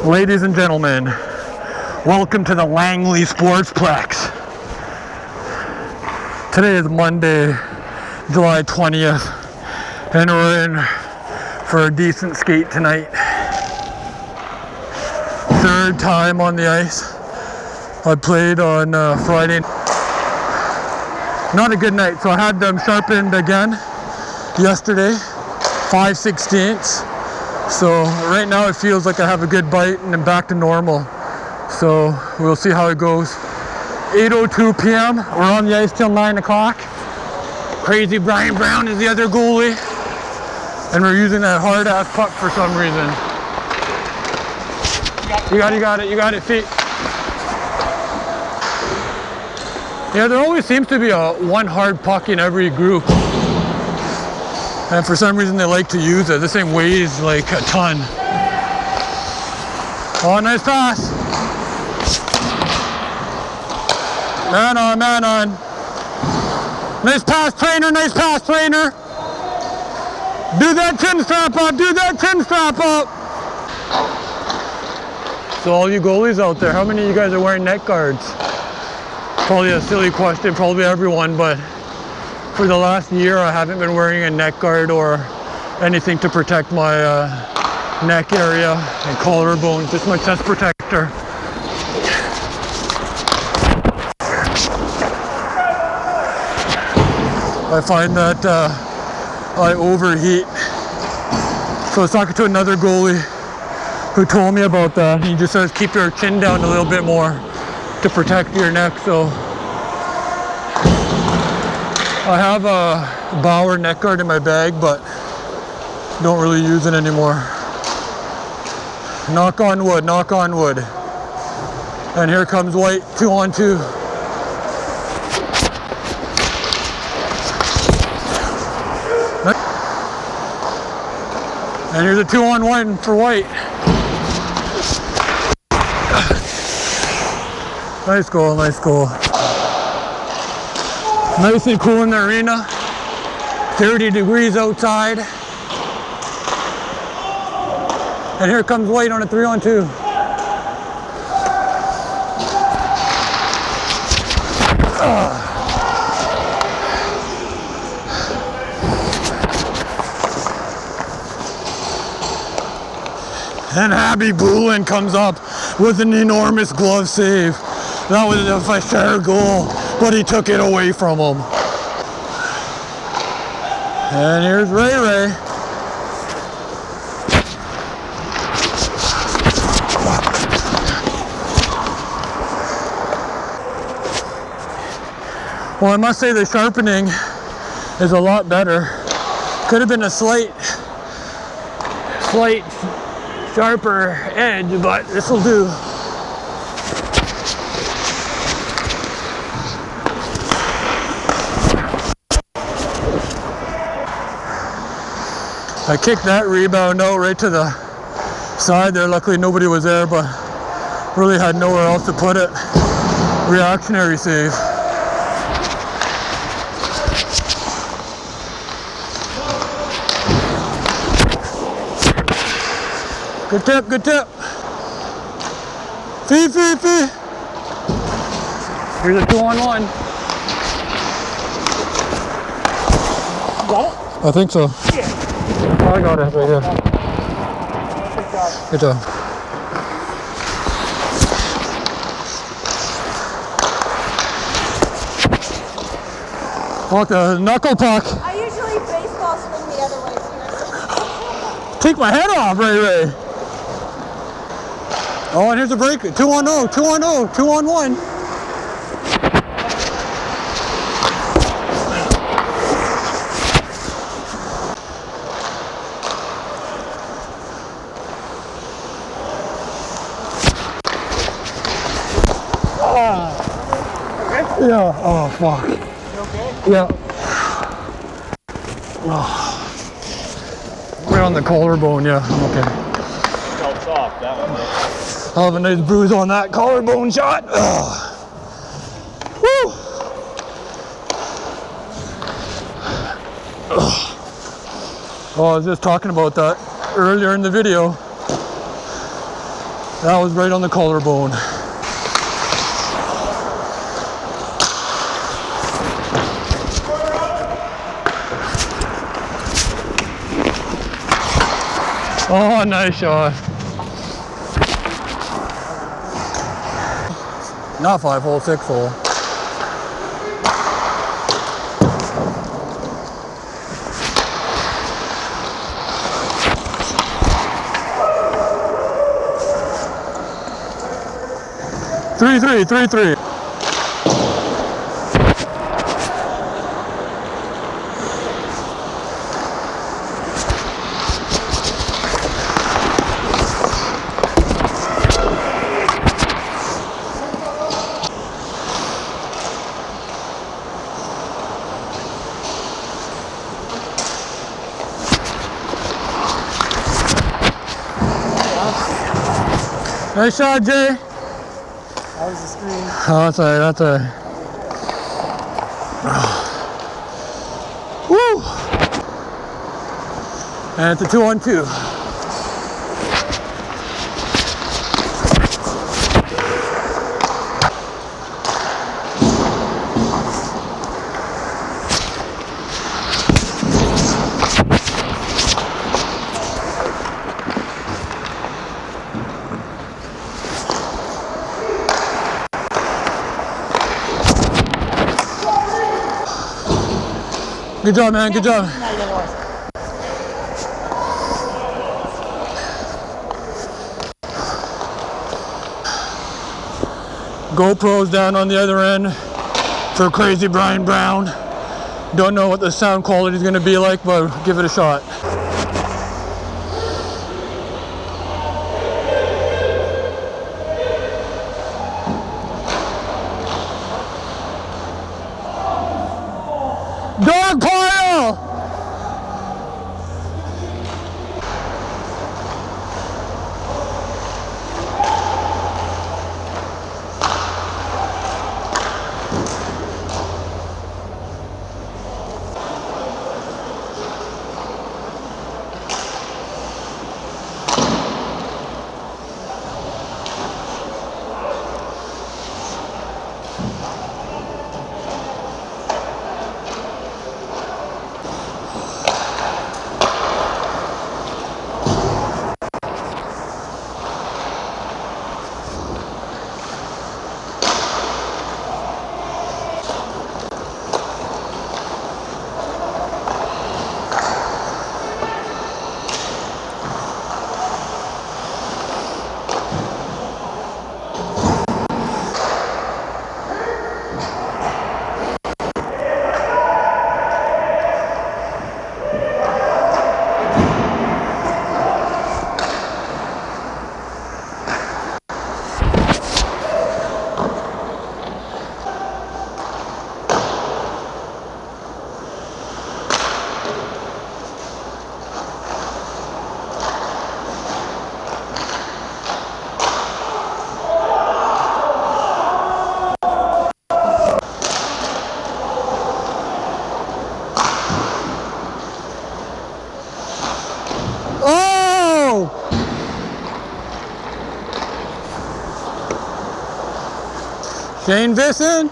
Ladies and gentlemen, welcome to the Langley Sportsplex. Today is Monday, July 20th, and we're in for a decent skate tonight. Third time on the ice. I played on Friday. Not a good night, so I had them sharpened again yesterday, 5/16. So right now it feels like I have a good bite and I'm back to normal. So we'll see how it goes. 8:02 p.m. We're on the ice till 9 o'clock. Crazy Brian Brown is the other goalie. And we're using that hard ass puck for some reason. You got it, feet. Yeah, there always seems to be one hard puck in every group. And for some reason they like to use it. This thing weighs like a ton. Oh, nice pass. Man on, man on. Nice pass, trainer, nice pass, trainer. Do that chin strap up, do that chin strap up. So all you goalies out there, how many of you guys are wearing neck guards? Probably a silly question, probably everyone, but for the last year I haven't been wearing a neck guard or anything to protect my neck area and collarbone, just my chest protector. I find that I overheat. So I was talking to another goalie who told me about that. He just says keep your chin down a little bit more to protect your neck. So I have a Bauer neck guard in my bag, but don't really use it anymore. Knock on wood, knock on wood. And here comes White, 2-on-2. And here's a 2-on-1 for White. Nice goal, nice goal. Nice and cool in the arena. 30 degrees outside. And here comes White on a 3-on-2. And Abby Boulin comes up with an enormous glove save. That was a fair goal, but he took it away from him. And here's Ray Ray. Well, I must say the sharpening is a lot better. Could have been a slight sharper edge, but this will do. I kicked that rebound out right to the side there. Luckily nobody was there, but really had nowhere else to put it. Reactionary save. Good tip, good tip. Fee. Here's a 2-on-1. Got it? I think so. Yeah. Oh, I got it right here. Good job. Good job. Look, the knuckle puck. I usually baseball swing the other way. Take my head off, Ray. Oh, and here's a break. 2-on-0, 2-on-0, 2-on-1. Okay? Yeah. Oh, fuck. You okay? Yeah. Oh. Right on the collarbone, yeah, I'm okay. Felt soft, that one. I'll have a nice bruise on that collarbone shot. Ugh. Woo! Ugh. Oh, I was just talking about that earlier in the video. That was right on the collarbone. Oh, nice shot. Not 5 hole, 6 hole. Three. Nice shot, Jay. That was the screen. Oh, that's all right, that's all right. Woo! And it's a 2-on-2. Good job, man, good job. GoPro's down on the other end for Crazy Brian Brown. Don't know what the sound quality is going to be like, but give it a shot. Dog pile! Oh! Shane Visson.